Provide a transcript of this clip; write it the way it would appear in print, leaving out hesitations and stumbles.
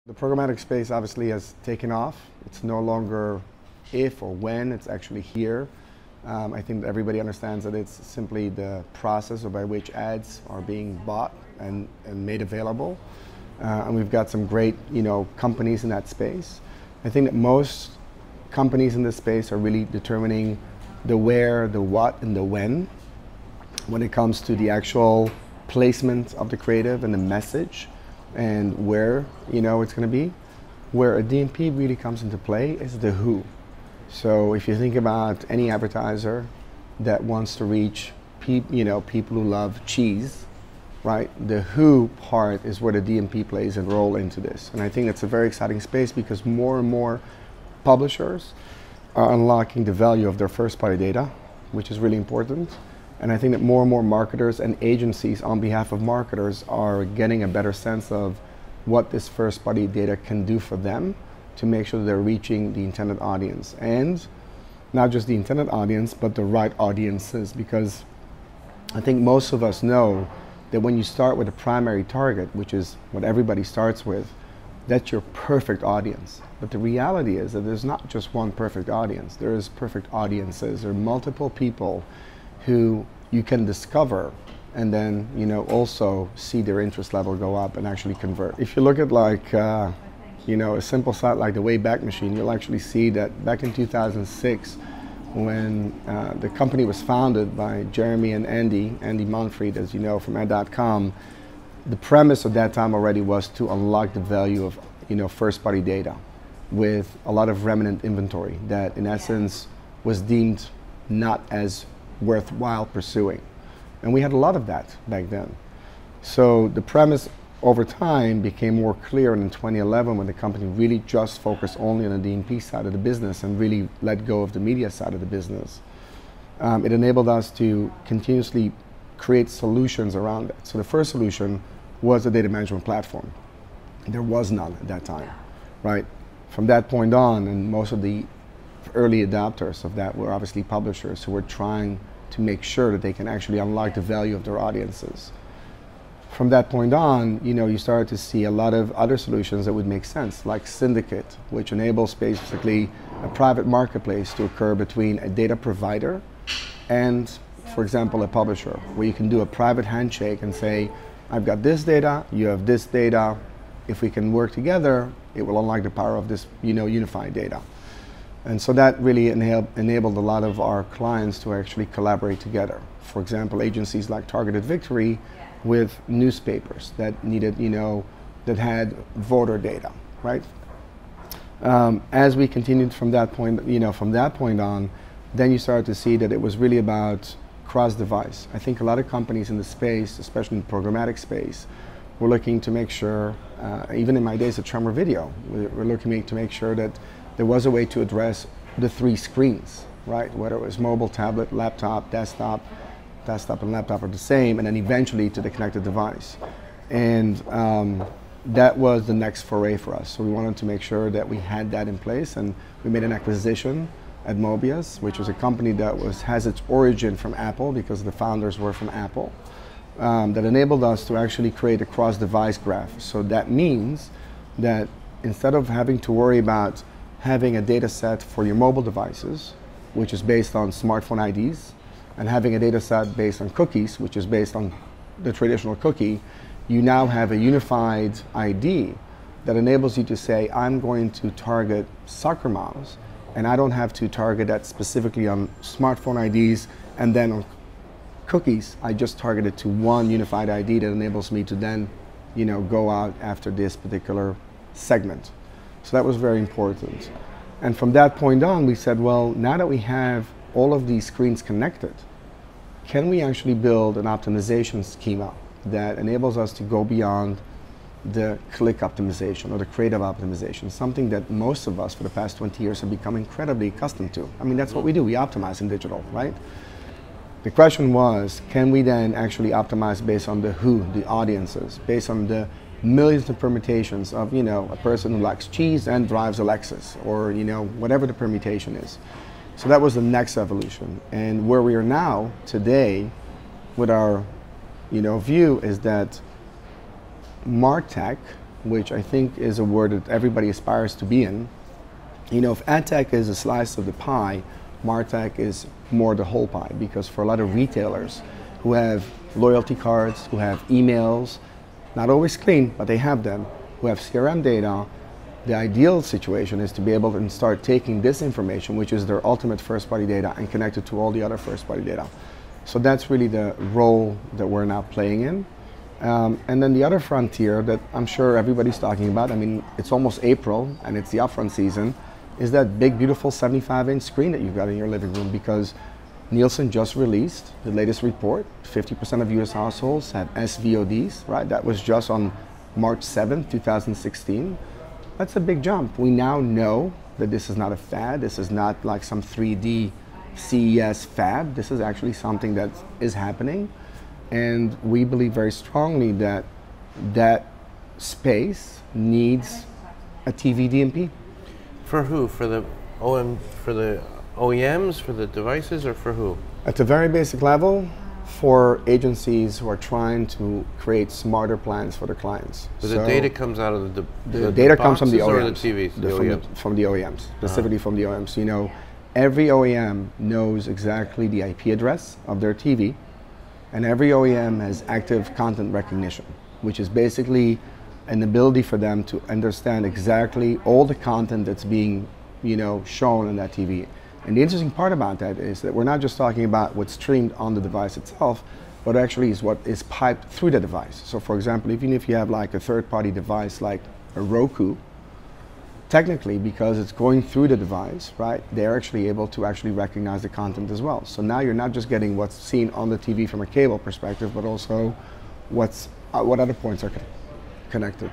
The programmatic space obviously has taken off. It's no longer if or when, it's actually here. I think that everybody understands that it's simply the process by which ads are being bought and made available. And we've got some great, companies in that space. I think that most companies in this space are really determining the where, the what, and the when it comes to the actual placement of the creative and the message and where, it's going to be. Where a DMP really comes into play is the who. So if you think about any advertiser that wants to reach people who love cheese, right? The who part is where the DMP plays a role into this. And I think that's a very exciting space because more and more publishers are unlocking the value of their first-party data, which is really important. And I think that more and more marketers and agencies on behalf of marketers are getting a better sense of what this first-party data can do for them to make sure that they're reaching the intended audience. And not just the intended audience, but the right audiences, because I think most of us know that when you start with a primary target, which is what everybody starts with, that's your perfect audience. But the reality is that there's not just one perfect audience. There is perfect audiences. There are multiple people who you can discover and then also see their interest level go up and actually convert. If you look at a simple site like the Wayback Machine, you'll actually see that back in 2006, when the company was founded by Jeremy and Andy Monfried, as you know, from Ad.com, the premise at that time already was to unlock the value of first-party data with a lot of remnant inventory that in essence was deemed not as worthwhile pursuing. And we had a lot of that back then. So the premise over time became more clear in 2011 when the company really just focused only on the DMP side of the business and really let go of the media side of the business. It enabled us to continuously create solutions around it. So the first solution was a data management platform. There was none at that time, right? From that point on, and most of the early adopters of that were obviously publishers who were trying to make sure that they can actually unlock the value of their audiences. From that point on, you started to see a lot of other solutions that would make sense, like Syndicate, which enables basically a private marketplace to occur between a data provider and, for example, a publisher, where you can do a private handshake and say, I've got this data, you have this data. If we can work together, it will unlock the power of this, unified data. And so that really enabled a lot of our clients to actually collaborate together. For example, agencies like Targeted Victory with newspapers that needed, that had voter data, right? As we continued from that point, on, then you started to see that it was really about cross-device. I think a lot of companies in the space, especially in the programmatic space, were looking to make sure, even in my days at Tremor Video, we're looking to make sure that there was a way to address the three screens, right? Whether it was mobile, tablet, laptop, desktop and laptop are the same, and then eventually to the connected device. And that was the next foray for us. So we wanted to make sure that we had that in place, and we made an acquisition at Mobius, which was a company that has its origin from Apple because the founders were from Apple, that enabled us to actually create a cross-device graph. So that means that instead of having to worry about having a data set for your mobile devices, which is based on smartphone IDs, and having a data set based on cookies, which is based on the traditional cookie, you now have a unified ID that enables you to say, I'm going to target soccer moms, and I don't have to target that specifically on smartphone IDs and then on cookies. I just target it to one unified ID that enables me to then, go out after this particular segment. So that was very important. And from that point on, we said, well, now that we have all of these screens connected, can we actually build an optimization schema that enables us to go beyond the click optimization or the creative optimization, something that most of us for the past 20 years have become incredibly accustomed to. I mean, that's what we do. We optimize in digital, right? The question was, can we then actually optimize based on the who, the audiences, based on the millions of permutations of, a person who likes cheese and drives a Lexus, or, whatever the permutation is. So that was the next evolution. And where we are now today with our, view is that MarTech which I think is a word that everybody aspires to be in. You know, if AdTech is a slice of the pie, MarTech is more the whole pie, because for a lot of retailers who have loyalty cards, who have emails, not always clean, but they have them, who have CRM data, the ideal situation is to be able to start taking this information, which is their ultimate first-party data, and connect it to all the other first-party data. So that's really the role that we're now playing in. And then the other frontier that I'm sure everybody's talking about, I mean, it's almost April and it's the upfront season, is that big, beautiful 75-inch screen that you've got in your living room, because Nielsen just released the latest report. 50% of US households have SVODs, right? That was just on March 7th, 2016. That's a big jump. We now know that this is not a fad. This is not like some 3D CES fad. This is actually something that is happening. And we believe very strongly that that space needs a TV DMP. For who? For the OEMs, for the devices, or for who? At a very basic level, for agencies who are trying to create smarter plans for their clients. So the data comes out of the data comes from the OEMs. Or the TVs? From the OEMs, specifically from the OEMs. You know, every OEM knows exactly the IP address of their TV, and every OEM has active content recognition, which is basically an ability for them to understand exactly all the content that's being, you know, shown on that TV. And the interesting part about that is that we're not just talking about what's streamed on the device itself, but actually is what is piped through the device. So for example, even if you have like a third-party device like a Roku, technically, because it's going through the device, right, they're actually able to actually recognize the content as well. So now you're not just getting what's seen on the TV from a cable perspective, but also what other points are connected.